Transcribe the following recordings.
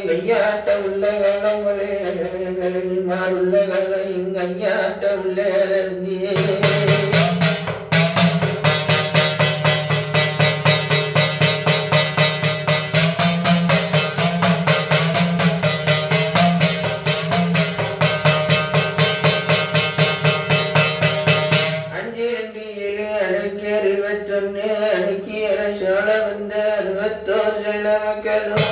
கையாட்ட உள்ள காலங்களே மாறுள்ள கால இங்கையாட்ட உள்ள அடக்கிய சோழ வந்த 61 மக்களும்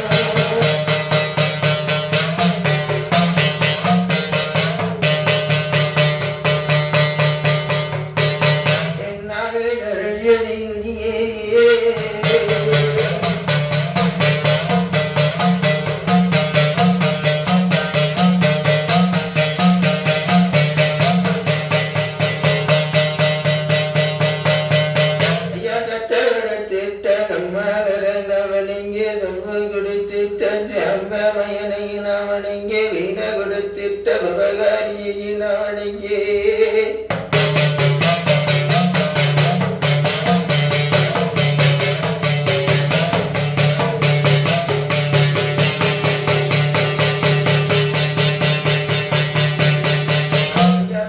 கொடுத்திட்ட சாம்பமயனை நாவனங்கே வீண கொடுத்திட்ட பவகாரியை நாவனங்கே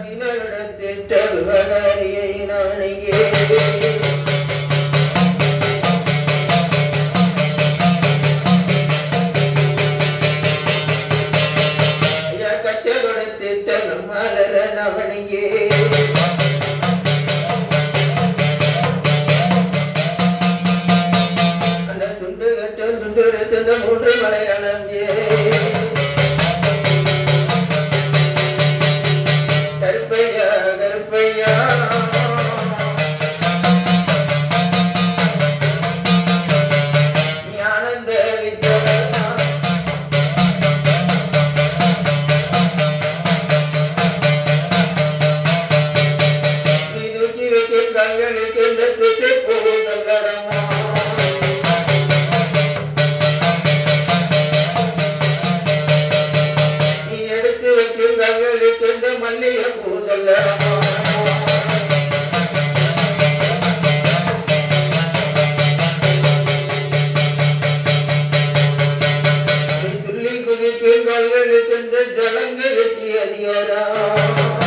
வீண கொடுத்திட்ட பவகாரியை நாவனங்கே அவனியே அந்த துண்டு கட்டும் துண்டு எடுத்து 3 மலையாளம் கருப்பையா கருப்பையா நீ ஆனந்த மல்லிகை பூசல்ல துள்ளி குதித்து கல்வெளி தந்த ஜலங்க எட்டி அதிகாரம்